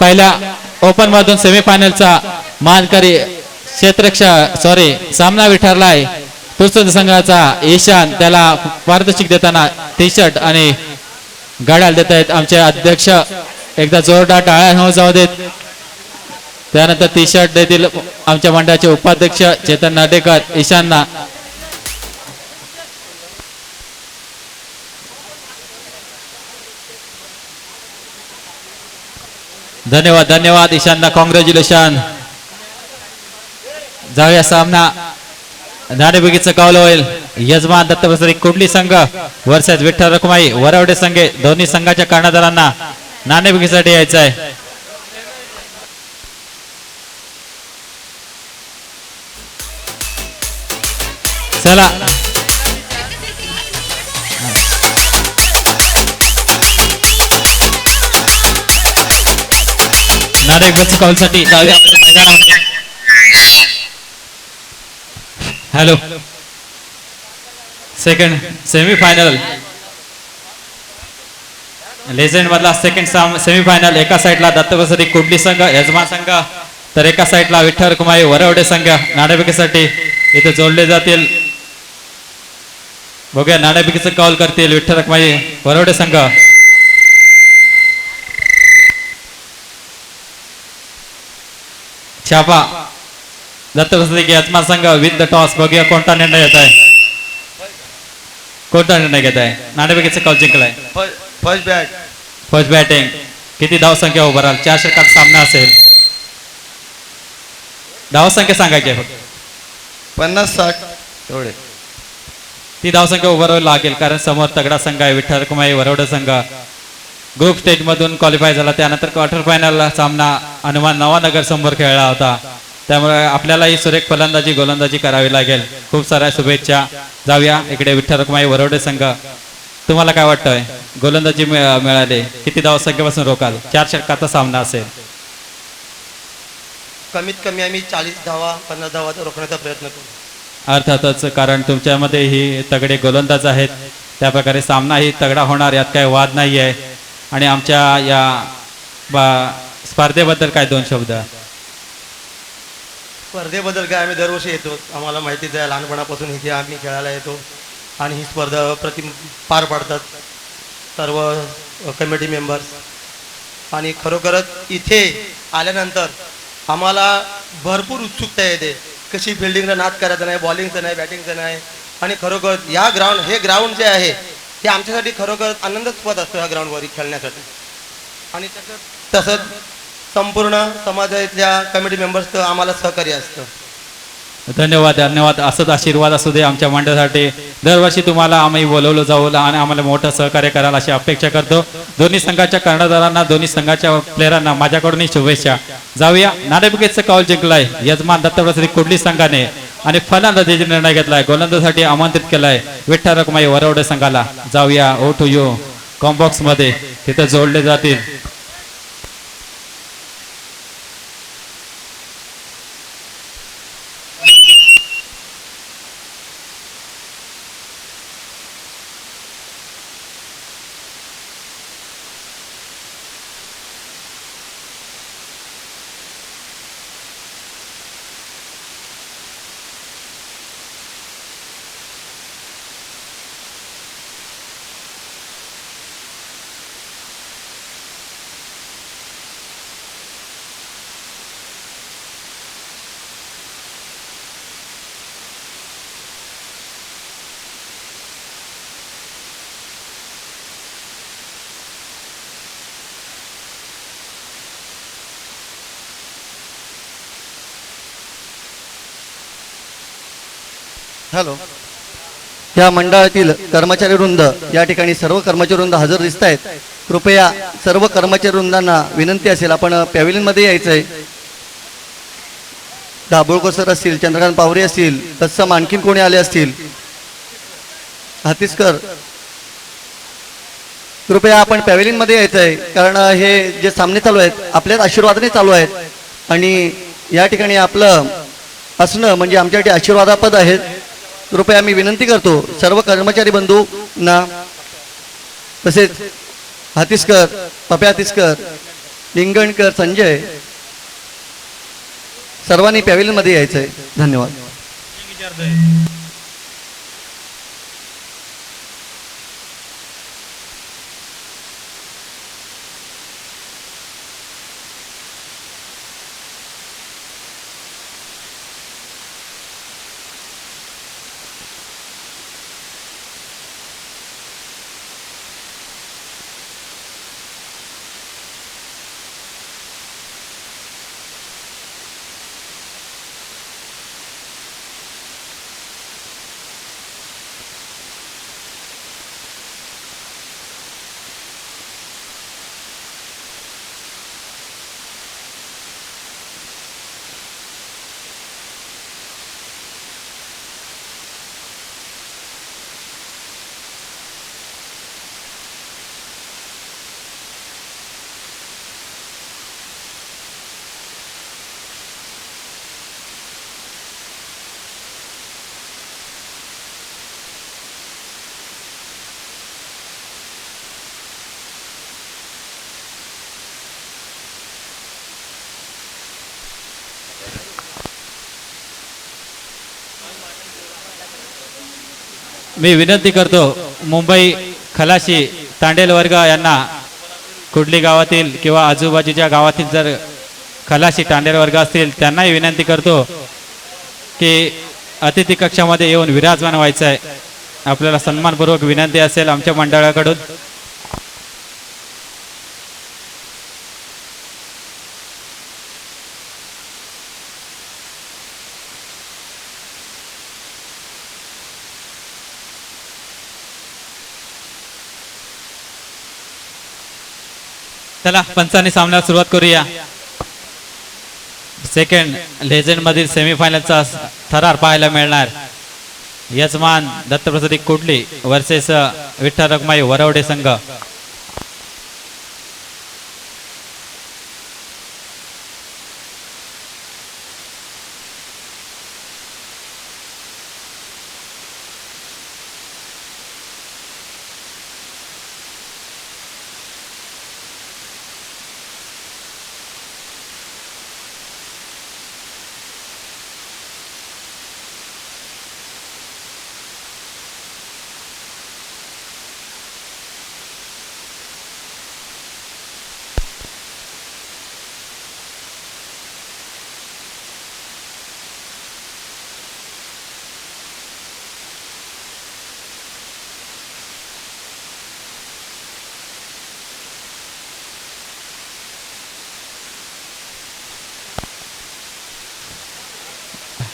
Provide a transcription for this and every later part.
पहिल्या ओपन मधून सेमीफायनलचा मानकरी सामना विठरलाय पुस्तक संघाचा ईशान. त्याला पारितोषिक देताना टी शर्ट आणि गाड्या देत आहेत आमचे अध्यक्ष. एकदा जोरदार टाळ्या हो जाऊ देत. त्यानंतर टी शर्ट देतील आमच्या मंडळाचे उपाध्यक्ष चेतन नाडेकर ईशानना. धन्यवाद धन्यवाद ईशानना, कॉंग्रॅच्युलेशन. जाऊया सामना नाणेफेकीचं कौल होईल. यजमान दत्तप्रसाद कुंडली संघ वर्सेस विठ्ठल रखुमाई वरवडे संघ. दोन्ही संघाच्या कर्णधारांना नाणेफेकीसाठी यायचं आहे. चला नाणेफेकीच्या कौलसाठी जाऊया मैदानावर. हॅलो, सेकंड सेमीफायनल लेजेंड मधला सेकंड सेमीफायनल. एका साइडला दत्तप्रसाद कुंडली संघ यजमान संघ, तर एका साइडला विठ्ठल रखुमाई वरवडे संघ नाणेफेकीसाठी इथे जोडले जातील. बघूया नाणेफेकीचं कौल करतील विठ्ठल रखुमाई वरवडे संघ. छापा दत्तप्रसाद यजमान संघ विथ द टॉस. बघूया कोणता निर्णय येत आहे, कोणता निर्णय घेत आहे. नाणेफेकीचं कौल जिंकलाय. First batting. किती धावसंख्या उभं राहाल. 4 षटकाचा सामना असेल. धावसंख्या सांगायची फक्त 50-60 एवढे. ती धावसंख्या उभं राहावी लागेल कारण समोर तगडा संघ आहे विठ्ठल रखुमाई वरवडे संघ. ग्रुप स्टेज मधून क्वालिफाय झाला. त्यानंतर क्वार्टर फायनल सामना हनुमान नवानगर समोर खेळला होता. त्यामुळे आपल्याला ही सुरेख फलंदाजी गोलंदाजी करावी लागेल. खूप साऱ्या शुभेच्छा. जाऊया इकडे विठ्ठल रखुमाई वरवडे संघ. तुम्हाला काय वाटतंय, गोलंदाजी मिळाले किती धावसंख्येपासून रोकाल. 4 षटकाचा सामना असेल. कमीत कमी आम्ही 40 धावा 50 धावा रोखण्याचा प्रयत्न करू. अर्थातच, कारण तुमच्यामध्ये ही तगडे गोलंदाज आहेत. त्या प्रकारे सामना ही तगडा होणार, यात काही वाद नाही आहे. आणि आमच्या या स्पर्धेबद्दल काय 2 शब्द. स्पर्धेबद्दल काय, आम्ही दरवर्षी येतो. आम्हाला माहितीच आहे, लहानपणापासून इथे आम्ही खेळायला येतो आणि ही स्पर्धा पार पाडतात सर्व कमिटी मेंबर्स. आणि खरोखरच इथे आल्यानंतर आम्हाला भरपूर उत्सुकता येते. कशी फिल्डिंगला नाद करायचं नाही, बॉलिंगचं नाही, बॅटिंगचं नाही. आणि खरोखर या हे ग्राउंड जे आहे ते आमच्यासाठी खरोखर आनंदस्पद असतो ह्या ग्राउंडवर खेळण्यासाठी. आणि तसंच संपूर्ण समाजातल्या कमिटी मेंबर्सचं आम्हाला सहकार्य असतं. धन्यवाद धन्यवाद. असंच आशीर्वाद असू दे आमच्या मंडळासाठी. दरवर्षी तुम्हाला आम्ही बोलवलं जाऊ आणि आम्हाला मोठं सहकार्य करायला अशी अपेक्षा करतो. दोन्ही संघाच्या कर्णधारांना, दोन्ही संघाच्या प्लेयरांना माझ्याकडून शुभेच्छा. जाऊया नाणेफेकीचं कौल जिंकलाय यजमान दत्तप्रसाद कुंडली संघाने आणि फलंदाजीचा निर्णय घेतलाय. गोलंदाजीसाठी आमंत्रित केलाय विठ्ठल रखुमाई वरवडे संघाला. जाऊया ओ टू यू कॉम्बॉक्स मध्ये, तिथे जोडले जातील. हॅलो, या मंडळातील कर्मचारी वृंद या ठिकाणी सर्व कर्मचारी वृंद हजर दिसत आहेत. कृपया सर्व कर्मचारी वृंदांना विनंती असेल, आपण पॅव्हिलियनमध्ये यायचं आहे. दाभोळकर सर असतील, चंद्रकांत पावरे असतील, तत्सम आणखीन कोणी आले असतील, हातीसकर, कृपया आपण पॅव्हिलियनमध्ये यायचं आहे. कारण हे जे सामने चालू आहेत आपल्याच आशीर्वादाने चालू आहेत आणि या ठिकाणी आपलं असणं म्हणजे आमच्यासाठी आशीर्वादापद आहेत. कृपया मी विनंती करतो सर्व कर्मचारी बंधूंना, तसेच हातीसकर, पप्या हातीसकर, लिंगणकर संजय, सर्वांनी पॅव्हिलियनमध्ये यायचं आहे. धन्यवाद. मी विनंती करतो मुंबई खलाशी तांडेल वर्ग यांना, कुडली गावातील किंवा आजूबाजूच्या गावातील जर खलाशी तांडेल वर्ग असतील त्यांनाही विनंती करतो की अतिथी कक्षामध्ये येऊन विराजमान व्हायचं आहे. आपल्याला सन्मानपूर्वक विनंती असेल आमच्या मंडळाकडून. चला पंचांनी सामन्याला सुरुवात करूया. सेकंड लेजंड मधील सेमीफायनलचा थरार पाहायला मिळणार. यजमान दत्तप्रसाद कुडली वर्सेस विठ्ठल रखमाई वरवडे संघ.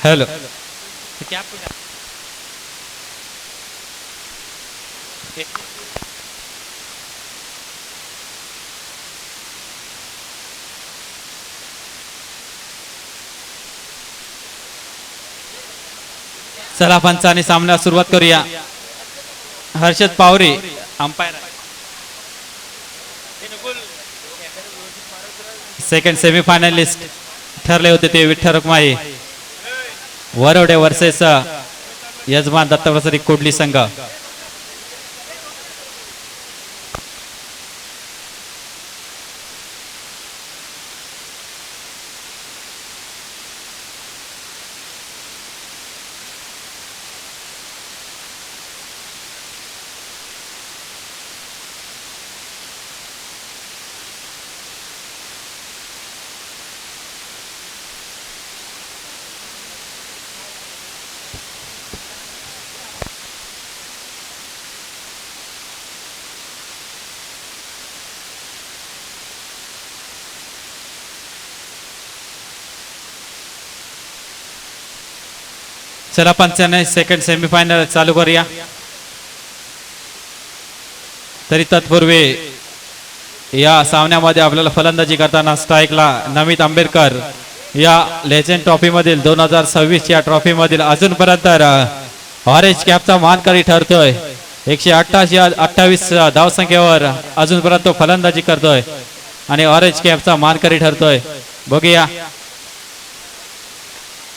हेलो चला पंचांनी सामन्याला सुरुवात करूया. हर्षद पावरी अंपायर. सेकंड सेमीफायनलिस्ट ठरले होते ते विठ्ठल रखमाई वरवडे वर्सेस यजमान दत्तप्रसाद कुडली संघ. चला पंचांनी सेकंड सेमीफायनल चालू करूया. तरी तत्पूर्वी या सामन्यामध्ये आपल्याला फलंदाजी करताना स्ट्राईकला नमित आंबेडकर या लेजंड ट्रॉफी मधील 2026 या ट्रॉफी मधील अजूनपर्यंत ऑरेंज कॅपचा मानकरी ठरतोय. 128 धावसंख्येवर अजूनपर्यंत तो फलंदाजी करतोय आणि ऑरेंज कॅपचा मानकरी ठरतोय. बघूया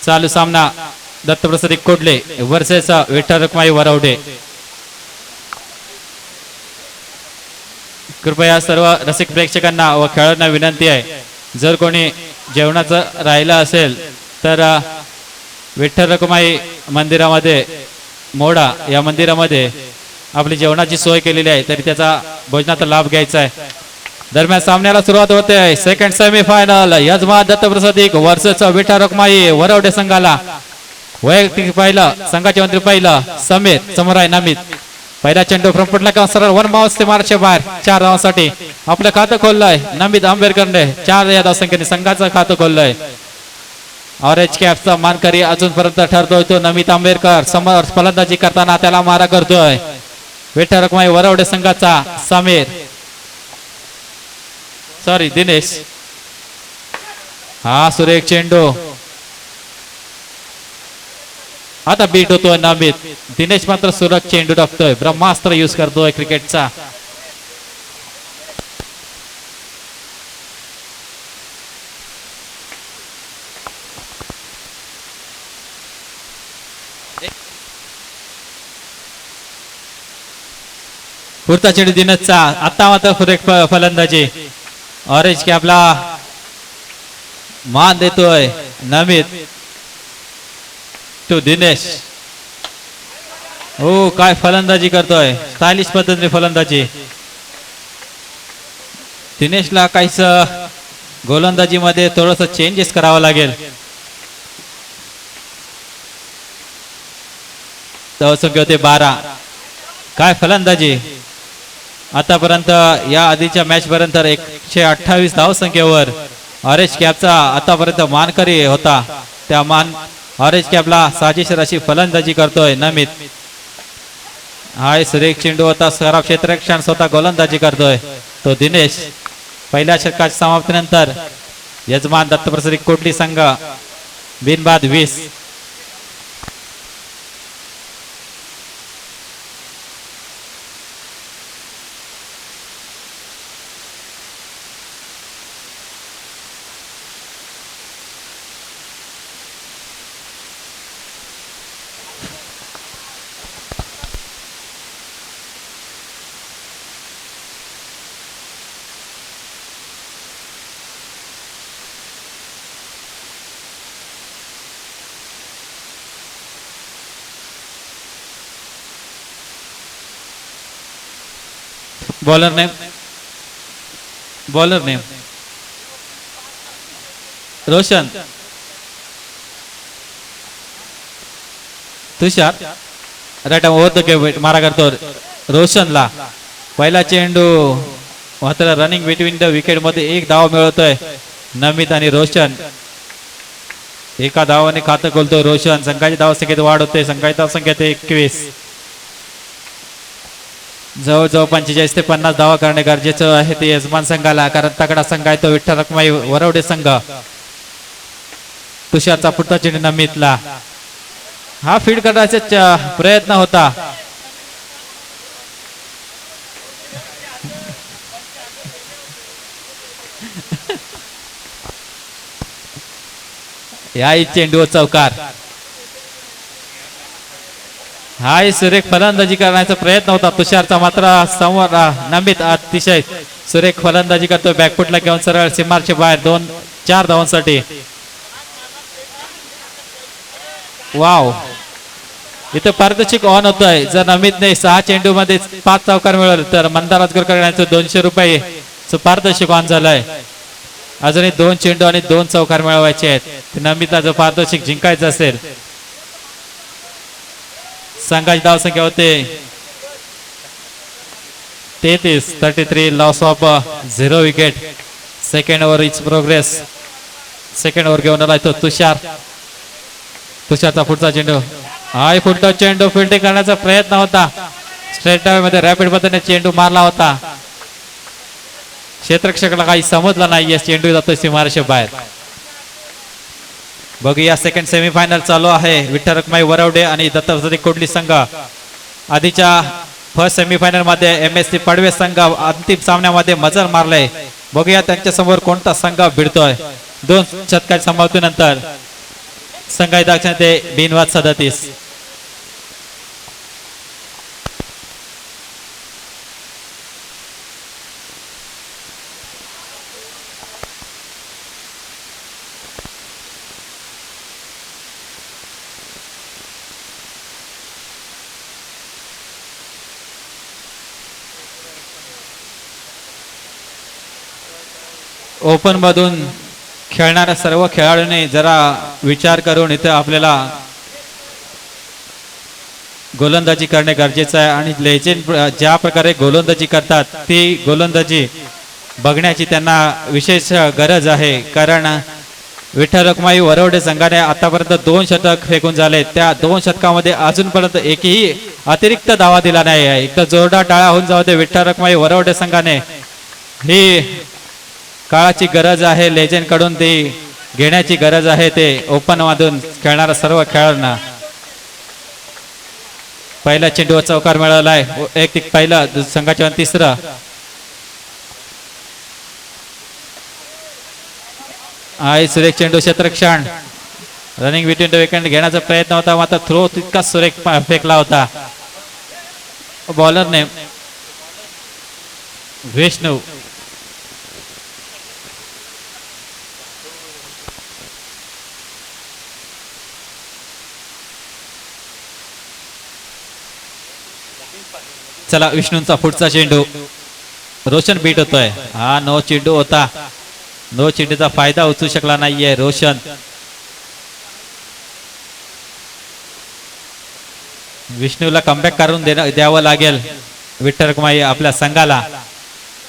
चालू सामना दत्तप्रसाद कोडले वर्सेस विठ्ठल रखमाई वरवडे. कृपया सर्व रसिक प्रेक्षकांना व खेळाडूंना विनंती आहे, जर कोणी जेवणाचं राहिलं असेल तर विठ्ठल रखुमाई मंदिरामध्ये मोडा या मंदिरामध्ये आपली जेवणाची सोय केलेली आहे, तरी त्याचा भोजनाचा लाभ घ्यायचा आहे. दरम्यान सामन्याला सुरुवात होते आहे. सेकंड सेमीफायनल यजमान दत्तप्रसादिक वर्षाचा विठ्ठल रखुमाई वरवडे संघाला वैयक्तिक पहिलं, संघाचे मंत्री पहिलं समीर समोर आहे नमित. पहिला चेंडू फ्रंटला किंवा सरळ वन माउस ते मारचे बाहेर 4 धावांसाठी आपलं खातं खोललंय नमित आंबेडकरने. 4 या धावसंख्येने संघाचं खातं खोललंय. ऑरेंज कॅपचा मानकरी अजूनपर्यंत ठरतोय तो नमित आंबेडकर. समोर फलंदाजी करताना त्याला मारा करतोय विठ्ठल रखुमाई वरवडे संघाचा दिनेश. हा सुरेख चेंडू आता बीट होतोय नमित. दिनेश मात्र सुरत चेंडू टाकतोय, ब्रह्मास्त्र यूज करतोय क्रिकेटचा. पुढचा चेंडू दिनेशचा. आता मात्र सुरेख फलंदाजी. ऑरेंज कॅपला मान देतोय नमित तो दिनेश. हो काय फलंदाजी करतोय, स्टायलिश पद्धतीने फलंदाजी. दिनेशला काहीच गोलंदाजीमध्ये थोडस चेंजेस करावं लागेल. धावसंख्या होते 12. काय फलंदाजी. आतापर्यंत या आधीच्या मॅच पर्यंत 128 धावसंख्येवर ऑरेंज कॅपचा आतापर्यंत मानकरी होता. त्या ऑरेंज कॅपला साजेशीर अशी फलंदाजी करतोय नमित. हाय सुरेख चेंडू होता, सराव क्षेत्ररक्षण स्वतः गोलंदाजी करतोय तो दिनेश. पहिल्या षटकाच्या समाप्तीनंतर यजमान दत्तप्रसादिक कोटली संघ बिनबाद 20. Bowler name Roshan Tushar. Right over the wicket मारा करतो रोशनला. पहिला चेंडू मात्र रनिंग बिटवीन द विकेट मध्ये 1 धाव मिळवतोय नमित आणि रोशन. एका धावाने खातं खोलतोय रोशन. संघाची धावसंख्येत वाढ होते. संघाची धावसंख्या 21. जवळजवळ 45 ते 50 धावा करणे गरजेचं आहे ते यजमान संघाला, कारण तगडा संघ आहे तो विठ्ठल रखुमाई वरवडे संघ. तुषारचा पुढचा चेंडू नमितला. हा फीड करण्याचा प्रयत्न होता. या चेंडूवर चौकार. हाय सुरेख फलंदाजी करण्याचा प्रयत्न होता तुषारचा, मात्र समोर नमित अतिशय सुरेख फलंदाजी करतो. बॅकफुटला घेऊन सरळ सीमारच्या बाहेर 2-4 धावांसाठी. वाव, इथं पारदर्शक ऑन होतोय. जर नमितने 6 चेंडू मध्ये 5 चौकार मिळवले तर मंदार अजगर करण्याचं 200 रुपये पारदर्शक ऑन झालाय. अजूनही 2 चेंडू आणि 2 चौकार मिळवायचे आहेत. नमितला जर पारदर्शक जिंकायचं असेल. संघाची धावसंख्या होते 33. Loss of 0 wicket. Second over is progress. Second over घेऊन आलाय तो तुषार. तुषारचा पुढचा चेंडू. हाय फुलटॉस चेंडू फिल्डिंग करण्याचा प्रयत्न होता. स्ट्रेट मध्ये रॅपिड पद्धतीने चेंडू मारला होता. क्षेत्ररक्षकाला काही समजलं नाहीये. चेंडू जातोय सीमारेषे बाहेर. बघूया सेकंड सेमीफायनल चालू आहे. विठ्ठल रखुमाई वरवडे आणि दत्तप्रसादिक कोटली संघ. आधीच्या फर्स्ट सेमीफायनल मध्ये MSC पडवे संघ अंतिम सामन्यामध्ये मजल मारले. बघूया त्यांच्या समोर कोणता संघ भिडतोय. 2 षटकाच्या समाप्तीनंतर संघाची दाक्षिणात्य बिनवाद 37. ओपन मधून खेळणाऱ्या सर्व खेळाडूंनी जरा विचार करून इथं आपल्याला गोलंदाजी करणे गरजेचं आहे आणि लेजेंड ज्या प्रकारे गोलंदाजी करतात ती गोलंदाजी बघण्याची त्यांना विशेष गरज आहे. कारण विठ्ठल रखुमाई वरवडे संघाने आतापर्यंत 2 शतक फेकून झाले. त्या 2 शतकामध्ये अजूनपर्यंत एकही अतिरिक्त धावा दिला नाही आहे. एक तर जोरदार टाळ्या होऊन जाऊ दे विठ्ठल रखुमाई वरवडे संघाने. ही काळाची गरज आहे, लेजेंड कडून ती घेण्याची गरज आहे. ते ओपन मधून खेळणाऱ्या सर्व खेळाडूंना पहिला चेंडूवर चौकार मिळालाय. एक पहिला संघाच्या तिसरा आहे. सुरेख चेंडू क्षेत्ररक्षण रनिंग बिटवीन द विकेट घेण्याचा प्रयत्न होता, मात्र थ्रो तितका सुरेख फेकला होता बॉलरने. विष्णू चला विष्णूंचा पुढचा चेंडू. रोशन बीट होतोय. हा नो चेंडू होता. नो चेंडूचा फायदा उचलू शकला नाहीये रोशन. विष्णूला कमबॅक करून द्यावं लागेल विठ्ठल रखुमाई आपल्या संघाला.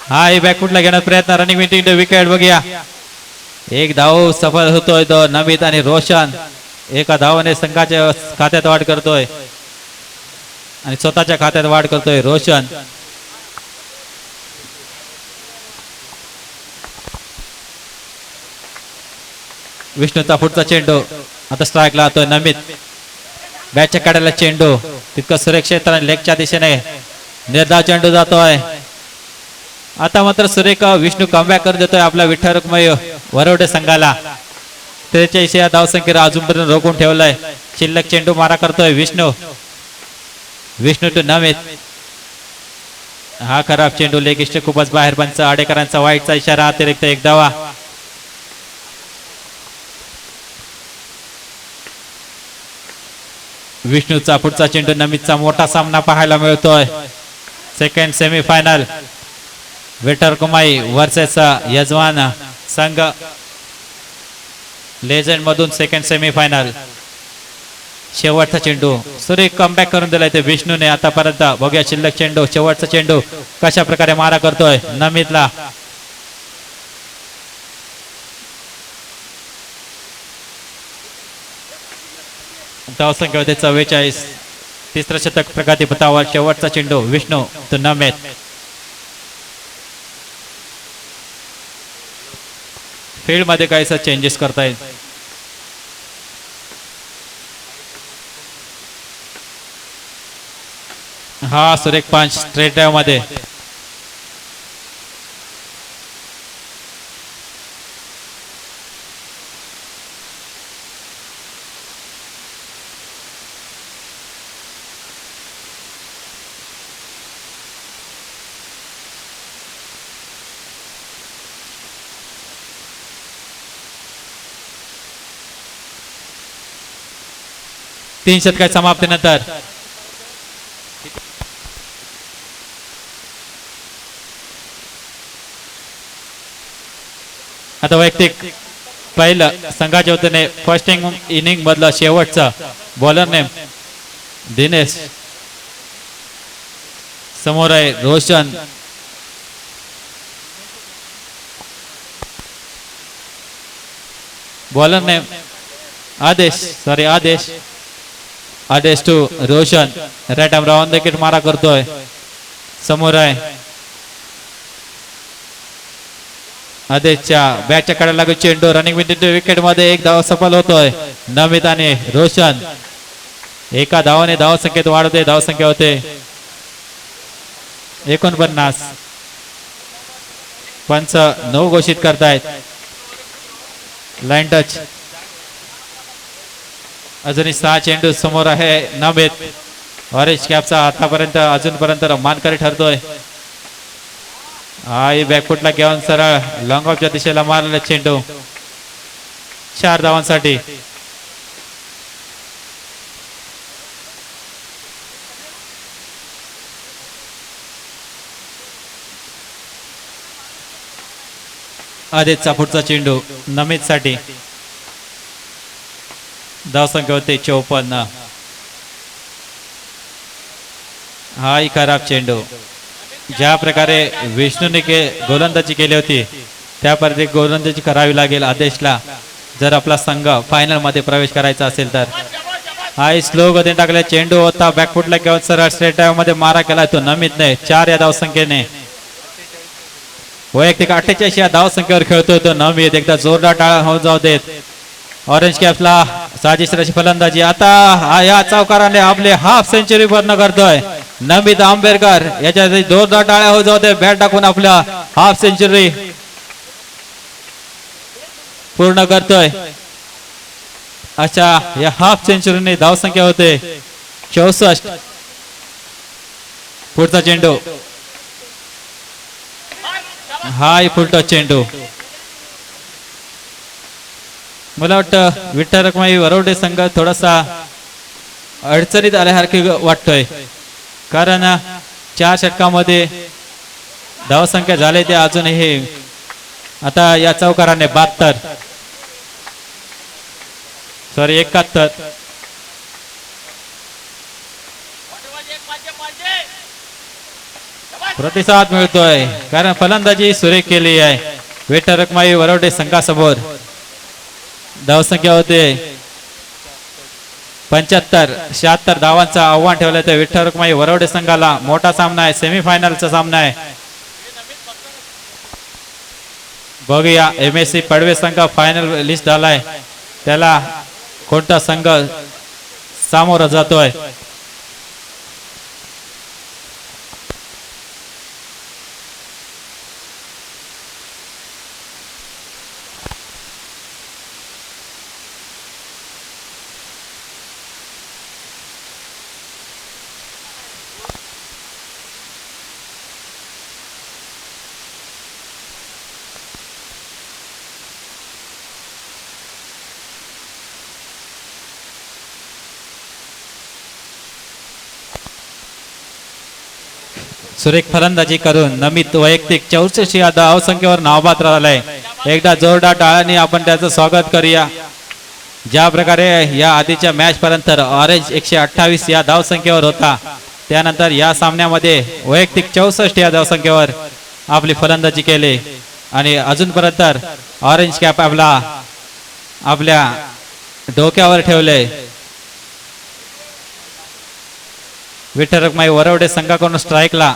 हा हे बॅकफुटला घेण्याचा प्रयत्न. रनिंग मीटिंग विकेट बघूया. एक धाव सफल होतोय तो नमित आणि रोशन. एका धावाने संघाच्या खात्यात वाढ करतोय आणि स्वतःच्या खात्यात वाढ करतोय रोशन. विष्णूचा पुढचा चेंडू आता स्ट्राईकला जातोय नमित. बॅटच्या कड्याला चेंडू तितकं सुरक्षित लेगच्या दिशेने निर्धाव चेंडू जातोय. आता मात्र सुरेख विष्णू कमबॅक कर देतोय आपल्या विठ्ठल रखुमाई वरवडे संघाला. 43 या धावसंख्येला अजूनपर्यंत रोखून ठेवलाय. शिल्लक चेंडू मारा करतोय विष्णू. विष्णू टू नमित. हा खराब चेंडू लेगिस्ट खूपच बाहेर. पंच आडेकरांचा वाईटचा इशारा. अतिरिक्त एक धावा. विष्णूचा पुढचा चेंडू. नमितचा मोठा सामना पाहायला मिळतोय. Second semifinal Vitthal Rakhumai versus यजमान संघ लेजंड मधून सेकंड सेमीफायनल. शेवटचा चेंडू सुरेख कमबॅक करून दिलाय ते विष्णूने आतापर्यंत. बघूया शिल्लक चेंडू. शेवटचा चेंडू कशा प्रकारे मारा करतोय नमितला. धावसंख्या होते 44. तिसरं शतक प्रगतीपथावर. शेवटचा चेंडू विष्णू तो नमित. फील्ड मध्ये काहीसा चेंजेस करता येईल. हा सुरेख पंच स्ट्रेट ड्राइव्ह मध्ये. तीन षटकाच्या समाप्तीनंतर आता वैयक्तिक पहिलं संघाच्या वतीने फर्स्ट इनिंग मधलं शेवटचा बॉलर नेम दिनेश. समोर आहे Roshan. Bowler name Aadesh. Aadesh to Roshan. Right arm round the wicket मारा करतोय. समोर आहे आदेशच्या बॅटच्या कड्याला लागू चेंडू. रनिंग विकेट मध्ये एक धाव सफल होतोय नमित आणि रोशन. एका धावाने धावसंख्येत वाढ होते. धावसंख्या होते 49. पंच 9 घोषित करतायत. Line touch. अजूनही 6 चेंडू. समोर आहे नमित. ऑरेंज कॅपचा आतापर्यंत अजूनपर्यंत मानकरी ठरतोय. हा बॅकफुटला घेऊन सरळ लॉंग ऑफच्या दिशेला मारलेला चेंडू. 4 धावांसाठी. आदेशचा पुढचा चेंडू नमित साठी धावसंख्या होते 54. हाही खराब चेंडू. ज्या प्रकारे विष्णूने गोलंदाजी केली होती त्या प्रकारे गोलंदाजी करावी लागेल आदेशला जर आपला संघ फायनल मध्ये प्रवेश करायचा असेल तर. हाही स्लो गतीने टाकले चेंडू होता बॅकफुटला घेऊन सरळ स्ट्रेट मध्ये मारा केला तो नमितने 4 या धावसंख्येने. वैयक्तिक 48 या धावसंख्येवर खेळतोय तो नमित. एकदा जोरदार टाळा होऊन जाऊ देत. ऑरेंज कॅप्सला साजेशी अशी फलंदाजी. आता या चौकाराने आपले हाफ सेंचुरी पूर्ण करतोय नमित आंबेडकर. याच्या जोरदार टाळ्या होऊन जाऊ दे. बॅट टाकून आपल्या हाफ सेंचुरी पूर्ण करतोय. अशा या हाफ सेंचुरीने धावसंख्या होते 64. पुढचा चेंडू हाय फुलटॉस चेंडू. मला वाटतं विठ्ठल रखमाई वरवडे संघ थोडासा अडचणीत आल्यासारखे वाटतोय कारण 4 षटकामध्ये धावसंख्या झाले ते अजूनही. आता या चौकाराने 72 सॉरी 71 प्रतिसाद मिळतोय कारण फलंदाजी सुरेख केली आहे विठ्ठल रखमाई वरवडे संघासमोर. धावसंख्या होते 75. 76 धावांचं आव्हान ठेवलं तर विठ्ठल रखमाई वरवडे संघाला. मोठा सामना आहे सेमीफायनलचा सामना आहे. बघूया MSC पडवे संघ फायनल लिस्ट झालाय त्याला कोणता संघ सामोरा जातोय. सुरेख फलंदाजी करून नमित वैयक्तिक 64 या धावसंख्येवर नावबाद राहिलाय. एकदा जोरदार टाळ्याने आपण त्याचं स्वागत करूया. ज्या प्रकारे या आधीच्या मॅच पर्यंत ऑरेंज 128 या धावसंख्येवर होता त्यानंतर या सामन्यामध्ये वैयक्तिक 64 या धावसंख्येवर आपली फलंदाजी केली आणि अजूनपर्यंत ऑरेंज कॅप आपल्या डोक्यावर ठेवले. विठ्ठल रखमाई वरवडे संघाकडून स्ट्राईकला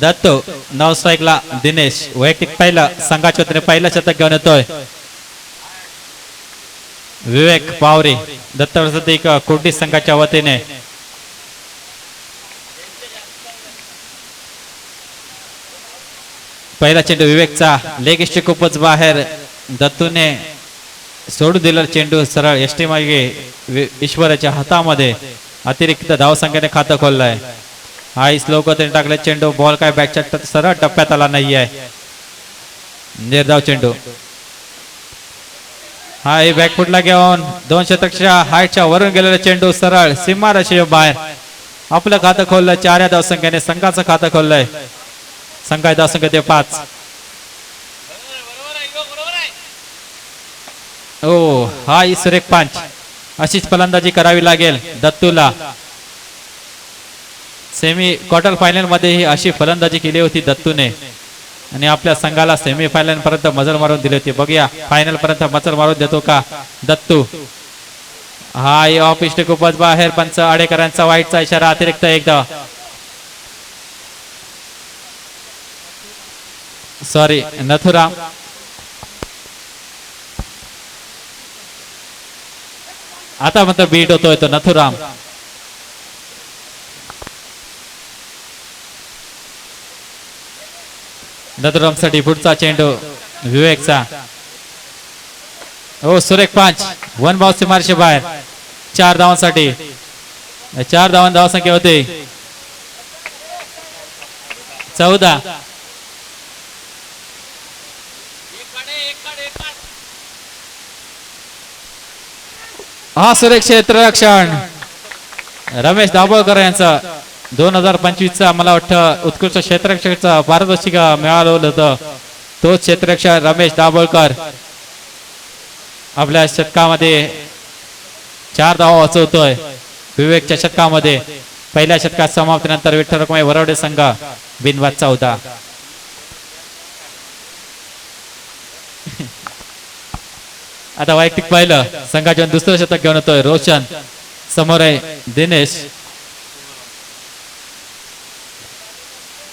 दत्तो 9 स्ट्राईकला दिनेश. वैयक्तिक पहिला संघाच्या वतीने पहिला शतक घेऊन येतोय विवेक पावरे दत्त कुर्डी संघाच्या वतीने. पहिला चेंडू विवेकचा लेग इष्ट खूपच बाहेर. दत्तूने सोडून दिलेला चेंडू सरळ एसटी मार्गे ईश्वराच्या हातामध्ये. अतिरिक्त धावसंख्येने खातं खोललंय. हाही स्लो गतीने टाकले चेंडू. बॉल काय बॅकच्या सरळ टप्प्यात आला नाहीये. निर्धाव चेंडू. हा हे बॅकफुटला घेऊन 2 शतकच्या हाईटच्या वरून गेलेला चेंडू सरळ सीमारेषेच्या बाहेर. आपलं खातं खोललंय 4 या धावसंख्येने. संघाचं खातं खोललंय. संघाची धावसंख्या ते 5. ओ हा सुरेख पंच. अशीच फलंदाजी करावी लागेल दत्तूला. सेमी क्वार्टर फायनल मध्ये ही अशी फलंदाजी केली होती दत्तूने आणि आपल्या संघाला सेमी फायनल पर्यंत मजल मारून दिली होती. बघूया फायनल पर्यंत मजल मारून देतो का दत्तू. हा ऑफ इष्ट खूपच बाहेर. पंच आडेकरांचा वाईटचा इशारा. अतिरिक्त एकदा सॉरी नथुराम. आता मात्र बीट होतोय तो नथुराम. नथुराम साठी पुढचा चेंडू विवेकचा. हो सुरेख पंच. 1 बाउन्स मारशे बाहेर. 4 धावांसाठी. 4 धावसंख्या होते 14. हा सुरेख क्षेत्ररक्षण रमेश दाभोळकर यांचा 2025चा मला वाटतं उत्कृष्ट क्षेत्ररक्षकाचा पारितोषिक मिळालं होतं. तोच क्षेत्ररक्षक रमेश दाभोळकर आपल्या षटकामध्ये 4 धावा वाचवतोय. विवेकच्या षटकामध्ये पहिल्या षटकात समाप्तीनंतर विठ्ठल रखुमाई वरवडे संघ बिनबाद 14. आता वैयक्तिक पाहिलं संघाच्या दुसरं शतक घेऊन येतोय रोशन. समोर आहे दिनेश.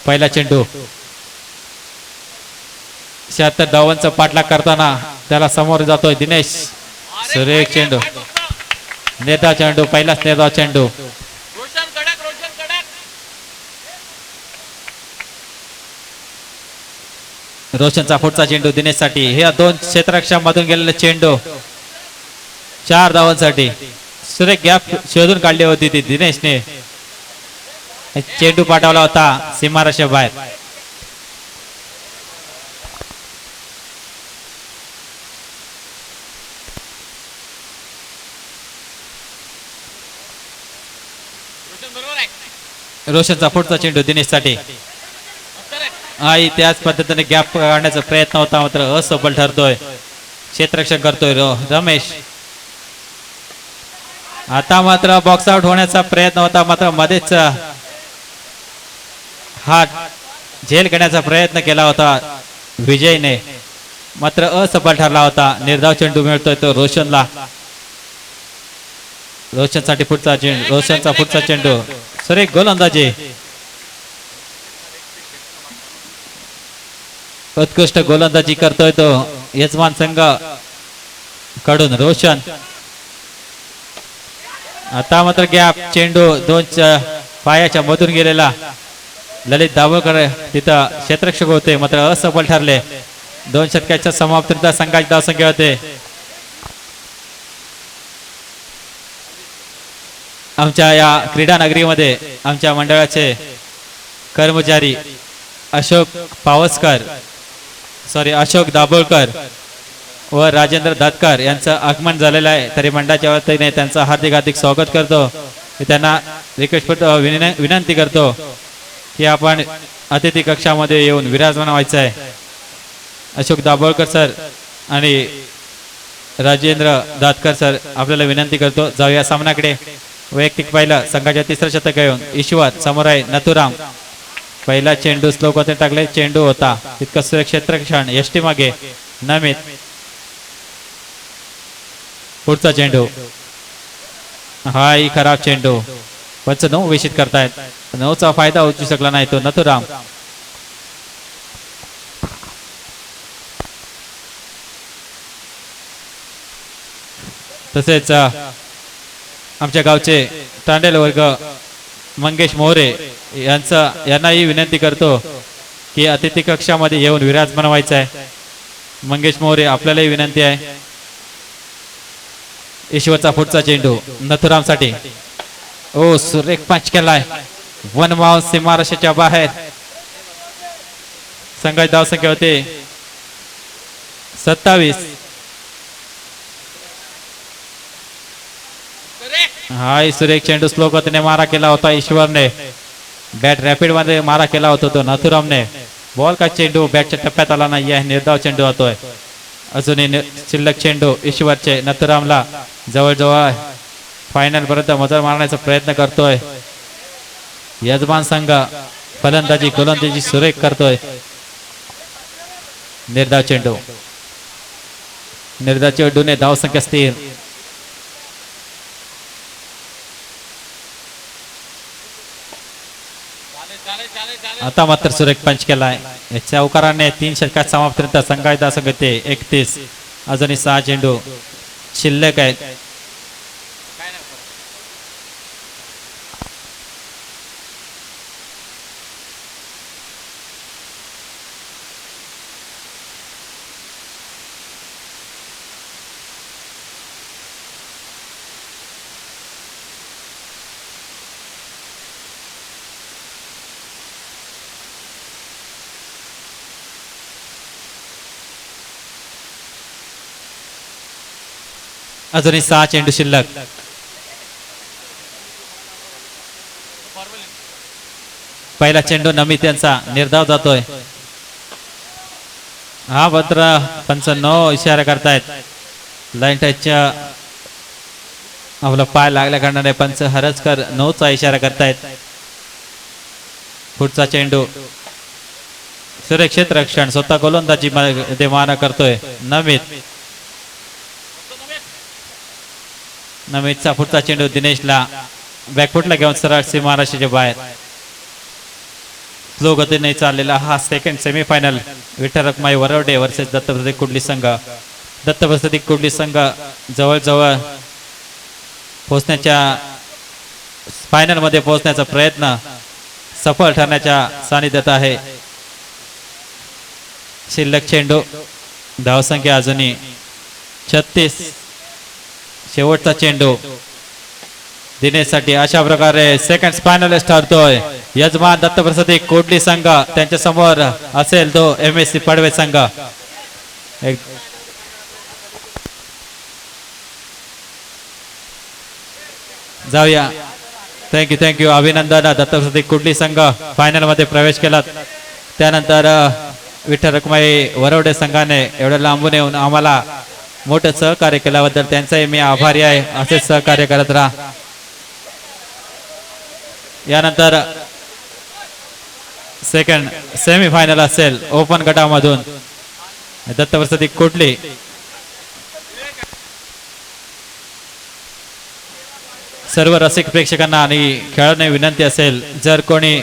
पहिला चेंडू 76 धावांचा पाठलाग करताना त्याला समोर जातोय दिनेश. सुरेख चेंडू, नेता चेंडू, पहिलाच नेता चेंडू. रोशनचा पुढचा चेंडू दिनेशसाठी. हे 2 क्षेत्ररक्षकांमधून गेलेले चेंडू 4 धावांसाठी. सुरेख गॅप शोधून काढली होती ती दिनेशने. चेंडू पाठवला होता सीमारेषे बाहेर. रोशनचा पुढचा चेंडू दिनेशसाठी. आई त्याच पद्धतीने गॅप काढण्याचा प्रयत्न होता मात्र असफल ठरतोय. क्षेत्ररक्षक करतोय रमेश. आता मात्र बॉक्स आउट होण्याचा प्रयत्न होता मात्र मध्येच हा झेल घेण्याचा प्रयत्न केला होता विजयने मात्र असफल ठरला होता. निर्धाव चेंडू मिळतोय तो रोशनला. रोशनसाठी पुढचा चेंडू, रोशनचा पुढचा चेंडू. सुरेख गोलंदाजी. उत्कृष्ट गोलंदाजी करतोय तो यजमान संघ कडून रोशन. आता मात्र गॅप चेंडू 2 पायाच्या मधून गेलेला. ललित दाभोळकर तिथं क्षेत्ररक्षक होते मात्र असफल ठरले. 2 षटकाच्या समाप्तीनंतर संघाची धावसंख्या होते. आमच्या या क्रीडा नगरीमध्ये आमच्या मंडळाचे कर्मचारी अशोक दाभोळकर व राजेंद्र दातकर यांचं आगमन झालेलं आहे. तरी मंडळाच्या वतीने त्यांचं हार्दिक स्वागत करतो. त्यांना रिक्वेस्ट विनंती करतो की आपण अतिथी कक्षामध्ये येऊन विराजमान व्हायचं आहे. अशोक दाभोळकर सर आणि राजेंद्र दातकर सर आपल्याला विनंती करतो. जाऊया सामन्याकडे. वैयक्तिक पाहिलं संघाच्या 3रं शतक घेऊन ईश्वर. समोर आहे नथुराम. पहिला चेंडू स्लो मध्ये टाकले. चेंडू होता तितकं सुरेख क्षेत्ररक्षण. यष्टी मागे नमित. पुढचा चेंडू. हाही खराब चेंडू. 9 विषित करतायत. 9चा फायदा उचलू शकला नाही तो नथुराम. तसेच आमच्या गावचे तांडेल वर्ग मंगेश मोरे यांनाही विनंती करतो की अतिथी कक्षामध्ये येऊन विराजमान व्हायचं आहे. मंगेश मोरे आपल्यालाही विनंती आहे. ईश्वरचा पुढचा चेंडू नथुरामसाठी. ओ सुरेख पंच केलाय. 1 माव सीमारेषेच्या बाहेर. संघाची धावसंख्या होते 27. हाय सुरेख चेंडू स्लो गतीने मारा केला होता ईश्वरने. बॅट रॅपिड मध्ये मारा केला होता तो नथुरामने. बॉल का चेंडू बॅटच्या टप्प्यात आला नाही आहे. निर्धाव चेंडू होतोय. अजूनही शिल्लक चेंडू ईश्वरचे. नथुरामला जवळजवळ फायनल पर्यंत मजल मारण्याचा प्रयत्न करतोय. यजमान संघ फलंदाजी गोलंदाजी सुरेख करतोय. निर्धाव चेंडू. निर्धाव चेंडूने धावसंख्या स्थिर. आता मात्र सुरेख पंच केलाय. याच्या उकाराने 3 षटकात समाप्तीनंतर संघाची धावसंख्या होते 31. अजूनही 6 चेंडू शिल्लक आहेत. अजूनही 6 चेंडू शिल्लक. पहिला चेंडू नमित यांचा निर्धाव जातोय. हा मात्र पंच नो इशारा करतायत. लाईन टचच्या आपला पाय लागल्या कारणाने पंच हरजकर नोचा इशारा करतायत. पुढचा चेंडू सुरक्षित रक्षण स्वतः गोलंदाजी मध्ये माना करतोय नमितचा पुढचा चेंडू दिनेशला बॅकफुटला घेऊन सरळ सीमाराशीच्या बाहेर. स्लो गतीने चाललेला हा second semifinal Vitthal Rakhmai Varvade versus Dattapratik Kudli संघ. दत्तप्रतीक कुडली संघ जवळजवळ पोहोचण्याच्या फायनल मध्ये पोहोचण्याचा प्रयत्न सफल ठरण्याच्या सानिध्यात आहे. शिल्लक चेंडू धावसंख्या अजूनही 36. शेवटचा चेंडू दिनेशसाठी. अशा प्रकारे सेकंड फायनलिस्ट ठरतोय यजमान दत्तप्रतीक कोडली संघ. त्यांच्या समोर असेल तो MSC पडवे संघ. जाऊया. थँक्यू अभिनंदन. दत्तप्रतीक कुडली संघ फायनल मध्ये प्रवेश केला. त्यानंतर विठ्ठल रखमाई वरवडे संघाने एवढं लांबून येऊन आम्हाला मोठं सहकार्य केल्याबद्दल त्यांचाही मी आभारी आहे. असेच सहकार्य करत राहा. यानंतर सेकंड सेमीफायनल असेल ओपन गटामधून. दत्तप्रतीक कुडली सर्व रसिक प्रेक्षकांना आणि खेळाडूंना विनंती असेल, जर कोणी